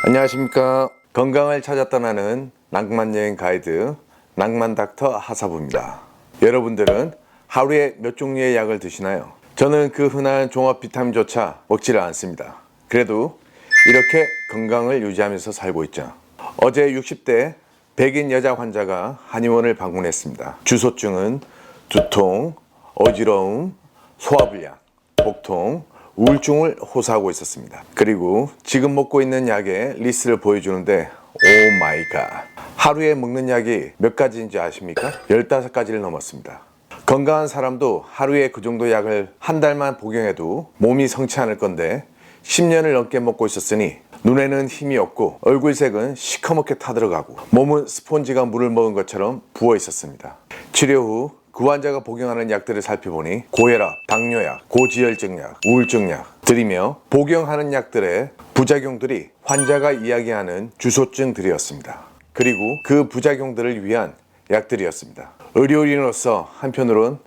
안녕하십니까. 건강을 찾아 떠나는 낭만여행 가이드 낭만닥터 하사부입니다. 여러분들은 하루에 몇 종류의 약을 드시나요? 저는 그 흔한 종합 비타민조차 먹지를 않습니다. 그래도 이렇게 건강을 유지하면서 살고 있죠. 어제 60대 백인 여자 환자가 한의원을 방문했습니다. 주소증은 두통, 어지러움, 소화불량, 복통, 우울증을 호소하고 있었습니다. 그리고 지금 먹고 있는 약의 리스트를 보여주는데 오 마이 갓, 하루에 먹는 약이 몇 가지인지 아십니까? 15가지를 넘었습니다. 건강한 사람도 하루에 그 정도 약을 한 달만 복용해도 몸이 성치 않을 건데 10년을 넘게 먹고 있었으니 눈에는 힘이 없고 얼굴색은 시커멓게 타들어가고 몸은 스폰지가 물을 먹은 것처럼 부어 있었습니다. 치료 후 그 환자가 복용하는 약들을 살펴보니 고혈압, 당뇨약, 고지혈증약, 우울증약 들이며 복용하는 약들의 부작용들이 환자가 이야기하는 주소증들이었습니다. 그리고 그 부작용들을 위한 약들이었습니다. 의료인으로서 한편으론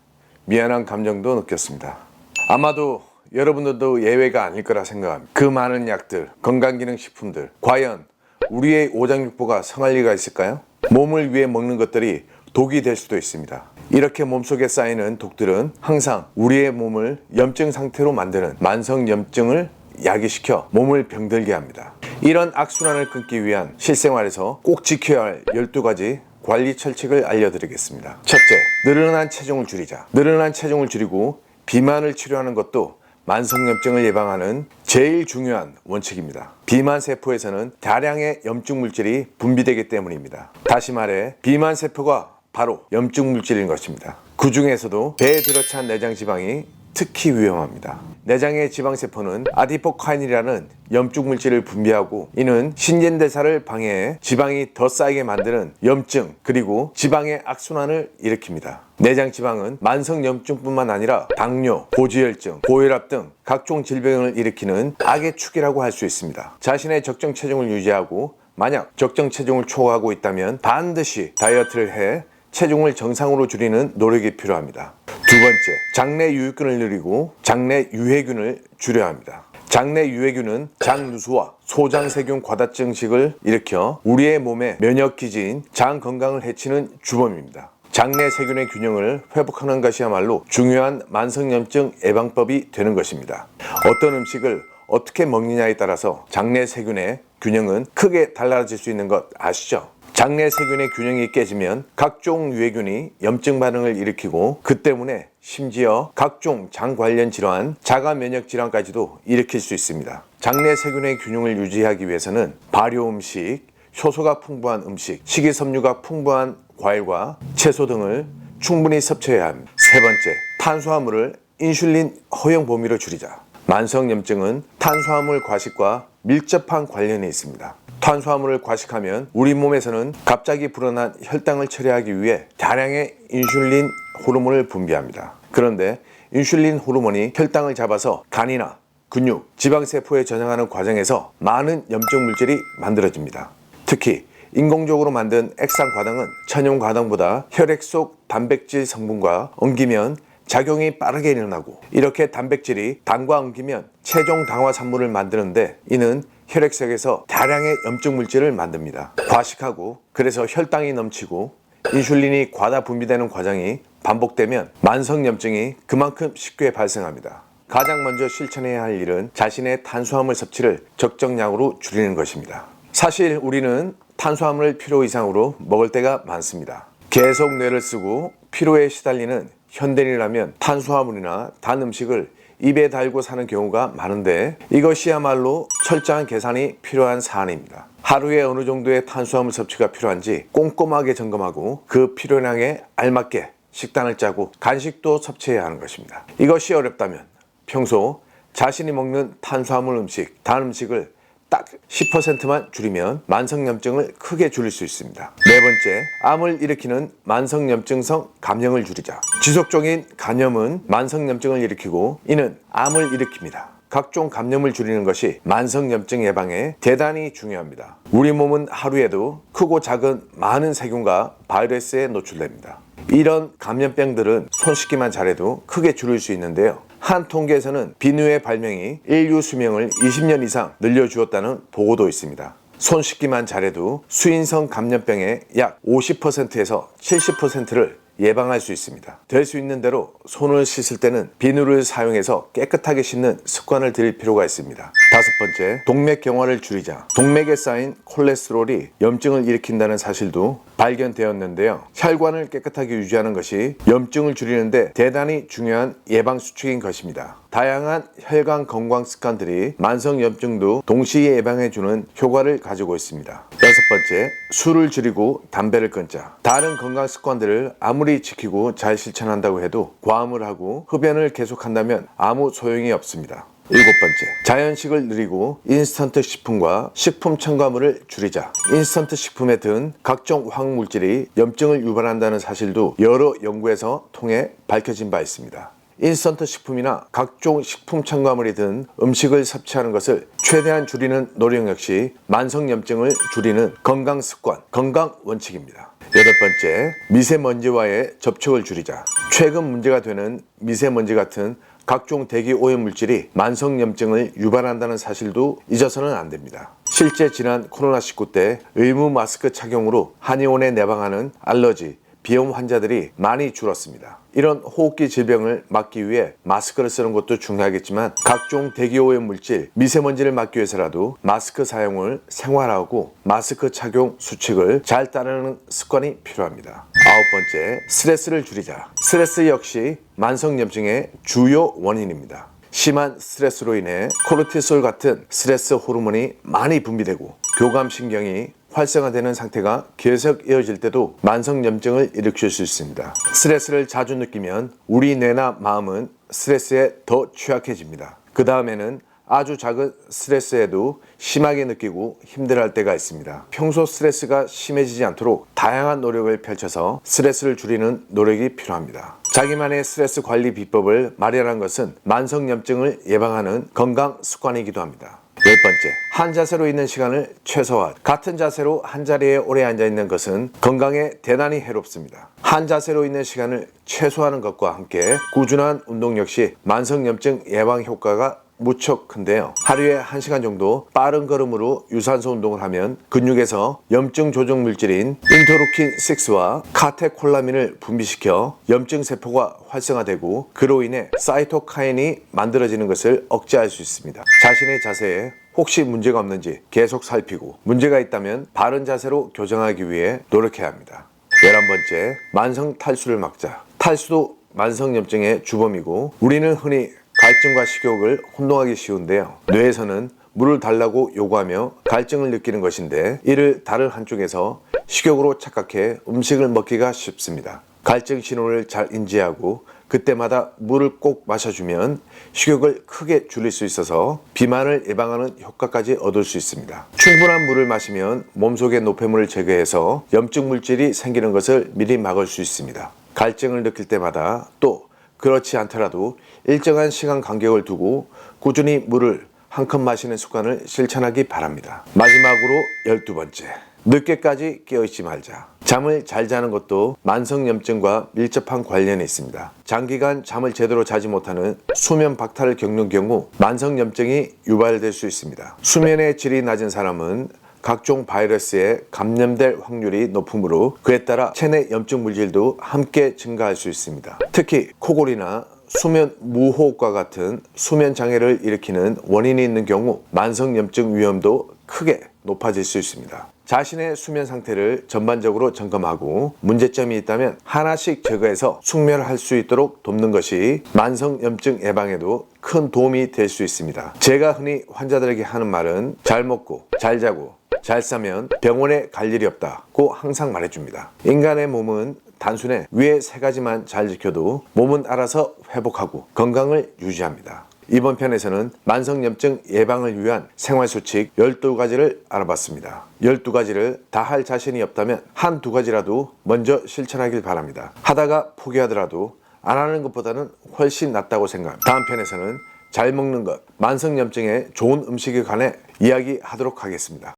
미안한 감정도 느꼈습니다. 아마도 여러분들도 예외가 아닐 거라 생각합니다. 그 많은 약들, 건강기능식품들, 과연 우리의 오장육부가 성할 리가 있을까요? 몸을 위해 먹는 것들이 독이 될 수도 있습니다. 이렇게 몸속에 쌓이는 독들은 항상 우리의 몸을 염증 상태로 만드는 만성염증을 야기시켜 몸을 병들게 합니다. 이런 악순환을 끊기 위한 실생활에서 꼭 지켜야 할 12가지 관리 철칙을 알려드리겠습니다. 첫째, 늘어난 체중을 줄이자. 늘어난 체중을 줄이고 비만을 치료하는 것도 만성염증을 예방하는 제일 중요한 원칙입니다. 비만세포에서는 다량의 염증 물질이 분비되기 때문입니다. 다시 말해 비만세포가 바로 염증 물질인 것입니다. 그 중에서도 배에 들어찬 내장 지방이 특히 위험합니다. 내장의 지방세포는 아디포카인이라는 염증 물질을 분비하고 이는 신진대사를 방해해 지방이 더 쌓이게 만드는 염증 그리고 지방의 악순환을 일으킵니다. 내장 지방은 만성염증뿐만 아니라 당뇨, 고지혈증, 고혈압 등 각종 질병을 일으키는 악의 축이라고 할 수 있습니다. 자신의 적정 체중을 유지하고 만약 적정 체중을 초과하고 있다면 반드시 다이어트를 해 체중을 정상으로 줄이는 노력이 필요합니다. 두 번째, 장내 유익균을 늘리고 장내 유해균을 줄여야 합니다. 장내 유해균은 장누수와 소장세균 과다증식을 일으켜 우리의 몸의 면역기지인 장 건강을 해치는 주범입니다. 장내 세균의 균형을 회복하는 것이야말로 중요한 만성염증 예방법이 되는 것입니다. 어떤 음식을 어떻게 먹느냐에 따라서 장내 세균의 균형은 크게 달라질 수 있는 것 아시죠? 장내 세균의 균형이 깨지면 각종 유해균이 염증 반응을 일으키고 그 때문에 심지어 각종 장 관련 질환, 자가 면역 질환까지도 일으킬 수 있습니다. 장내 세균의 균형을 유지하기 위해서는 발효 음식, 효소가 풍부한 음식, 식이섬유가 풍부한 과일과 채소 등을 충분히 섭취해야 합니다. 세 번째, 탄수화물을 인슐린 허용 범위로 줄이자. 만성염증은 탄수화물 과식과 밀접한 관련이 있습니다. 탄수화물을 과식하면 우리 몸에서는 갑자기 불어난 혈당을 처리하기 위해 다량의 인슐린 호르몬을 분비합니다. 그런데 인슐린 호르몬이 혈당을 잡아서 간이나 근육, 지방세포에 저장하는 과정에서 많은 염증 물질이 만들어집니다. 특히 인공적으로 만든 액상과당은 천연과당보다 혈액 속 단백질 성분과 엉기면 작용이 빠르게 일어나고 이렇게 단백질이 당과 엉기면 최종 당화산물을 만드는데 이는 혈액 속에서 다량의 염증 물질을 만듭니다. 과식하고 그래서 혈당이 넘치고 인슐린이 과다 분비되는 과정이 반복되면 만성염증이 그만큼 쉽게 발생합니다. 가장 먼저 실천해야 할 일은 자신의 탄수화물 섭취를 적정량으로 줄이는 것입니다. 사실 우리는 탄수화물을 필요 이상으로 먹을 때가 많습니다. 계속 뇌를 쓰고 피로에 시달리는 현대인이라면 탄수화물이나 단 음식을 입에 달고 사는 경우가 많은데 이것이야말로 철저한 계산이 필요한 사안입니다. 하루에 어느 정도의 탄수화물 섭취가 필요한지 꼼꼼하게 점검하고 그 필요량에 알맞게 식단을 짜고 간식도 섭취해야 하는 것입니다. 이것이 어렵다면 평소 자신이 먹는 탄수화물 음식, 단 음식을 딱 10%만 줄이면 만성염증을 크게 줄일 수 있습니다. 네 번째, 암을 일으키는 만성염증성 감염을 줄이자. 지속적인 감염은 만성염증을 일으키고 이는 암을 일으킵니다. 각종 감염을 줄이는 것이 만성염증 예방에 대단히 중요합니다. 우리 몸은 하루에도 크고 작은 많은 세균과 바이러스에 노출됩니다. 이런 감염병들은 손 씻기만 잘해도 크게 줄일 수 있는데요. 한 통계에서는 비누의 발명이 인류 수명을 20년 이상 늘려주었다는 보고도 있습니다. 손 씻기만 잘해도 수인성 감염병의 약 50%에서 70%를 예방할 수 있습니다. 될 수 있는 대로 손을 씻을 때는 비누를 사용해서 깨끗하게 씻는 습관을 들일 필요가 있습니다. 다섯 번째, 동맥경화를 줄이자. 동맥에 쌓인 콜레스테롤이 염증을 일으킨다는 사실도 발견되었는데요. 혈관을 깨끗하게 유지하는 것이 염증을 줄이는데 대단히 중요한 예방 수칙인 것입니다. 다양한 혈관 건강 습관들이 만성염증도 동시에 예방해주는 효과를 가지고 있습니다. 여섯 번째, 술을 줄이고 담배를 끊자. 다른 건강 습관들을 아무리 지키고 잘 실천한다고 해도 과음을 하고 흡연을 계속한다면 아무 소용이 없습니다. 일곱 번째, 자연식을 늘리고 인스턴트 식품과 식품 첨가물을 줄이자. 인스턴트 식품에 든 각종 화학물질이 염증을 유발한다는 사실도 여러 연구에서 통해 밝혀진 바 있습니다. 인스턴트 식품이나 각종 식품 첨가물이 든 음식을 섭취하는 것을 최대한 줄이는 노력 역시 만성염증을 줄이는 건강 습관, 건강 원칙입니다. 여덟 번째, 미세먼지와의 접촉을 줄이자. 최근 문제가 되는 미세먼지 같은 각종 대기 오염물질이 만성염증을 유발한다는 사실도 잊어서는 안 됩니다. 실제 지난 코로나19 때 의무 마스크 착용으로 한의원에 내방하는 알러지, 비염 환자들이 많이 줄었습니다. 이런 호흡기 질병을 막기 위해 마스크를 쓰는 것도 중요하겠지만 각종 대기오염 물질, 미세먼지를 막기 위해서라도 마스크 사용을 생활화하고 마스크 착용 수칙을 잘 따르는 습관이 필요합니다. 아홉 번째, 스트레스를 줄이자. 스트레스 역시 만성염증의 주요 원인입니다. 심한 스트레스로 인해 코르티솔 같은 스트레스 호르몬이 많이 분비되고 교감신경이 활성화되는 상태가 계속 이어질 때도 만성염증을 일으킬 수 있습니다. 스트레스를 자주 느끼면 우리 뇌나 마음은 스트레스에 더 취약해집니다. 그 다음에는 아주 작은 스트레스에도 심하게 느끼고 힘들어할 때가 있습니다. 평소 스트레스가 심해지지 않도록 다양한 노력을 펼쳐서 스트레스를 줄이는 노력이 필요합니다. 자기만의 스트레스 관리 비법을 마련한 것은 만성염증을 예방하는 건강 습관이기도 합니다. 열 번째, 한 자세로 있는 시간을 최소화. 같은 자세로 한 자리에 오래 앉아 있는 것은 건강에 대단히 해롭습니다. 한 자세로 있는 시간을 최소화하는 것과 함께 꾸준한 운동 역시 만성염증 예방 효과가 무척 큰데요. 하루에 1시간 정도 빠른 걸음으로 유산소 운동을 하면 근육에서 염증 조정 물질인 인터루킨 6와 카테콜라민을 분비시켜 염증 세포가 활성화되고 그로 인해 사이토카인이 만들어지는 것을 억제할 수 있습니다. 자신의 자세에 혹시 문제가 없는지 계속 살피고 문제가 있다면 바른 자세로 교정하기 위해 노력해야 합니다. 11번째, 만성 탈수를 막자. 탈수도 만성염증의 주범이고 우리는 흔히 갈증과 식욕을 혼동하기 쉬운데요. 뇌에서는 물을 달라고 요구하며 갈증을 느끼는 것인데 이를 다른 한쪽에서 식욕으로 착각해 음식을 먹기가 쉽습니다. 갈증 신호를 잘 인지하고 그때마다 물을 꼭 마셔주면 식욕을 크게 줄일 수 있어서 비만을 예방하는 효과까지 얻을 수 있습니다. 충분한 물을 마시면 몸속의 노폐물을 제거해서 염증 물질이 생기는 것을 미리 막을 수 있습니다. 갈증을 느낄 때마다 또 그렇지 않더라도 일정한 시간 간격을 두고 꾸준히 물을 한 컵 마시는 습관을 실천하기 바랍니다. 마지막으로 12번째, 늦게까지 깨어있지 말자. 잠을 잘 자는 것도 만성염증과 밀접한 관련이 있습니다. 장기간 잠을 제대로 자지 못하는 수면 박탈을 겪는 경우 만성염증이 유발될 수 있습니다. 수면의 질이 낮은 사람은 각종 바이러스에 감염될 확률이 높으므로 그에 따라 체내 염증 물질도 함께 증가할 수 있습니다. 특히 코골이나 수면 무호흡과 같은 수면 장애를 일으키는 원인이 있는 경우 만성염증 위험도 크게 높아질 수 있습니다. 자신의 수면 상태를 전반적으로 점검하고 문제점이 있다면 하나씩 제거해서 숙면할 수 있도록 돕는 것이 만성염증 예방에도 큰 도움이 될 수 있습니다. 제가 흔히 환자들에게 하는 말은 잘 먹고 잘 자고 잘 싸면 병원에 갈 일이 없다고 항상 말해줍니다. 인간의 몸은 단순히 위에 3가지만 잘 지켜도 몸은 알아서 회복하고 건강을 유지합니다. 이번 편에서는 만성염증 예방을 위한 생활수칙 12가지를 알아봤습니다. 12가지를 다 할 자신이 없다면 한 2가지라도 먼저 실천하길 바랍니다. 하다가 포기하더라도 안 하는 것보다는 훨씬 낫다고 생각합니다. 다음 편에서는 잘 먹는 것, 만성염증에 좋은 음식에 관해 이야기하도록 하겠습니다.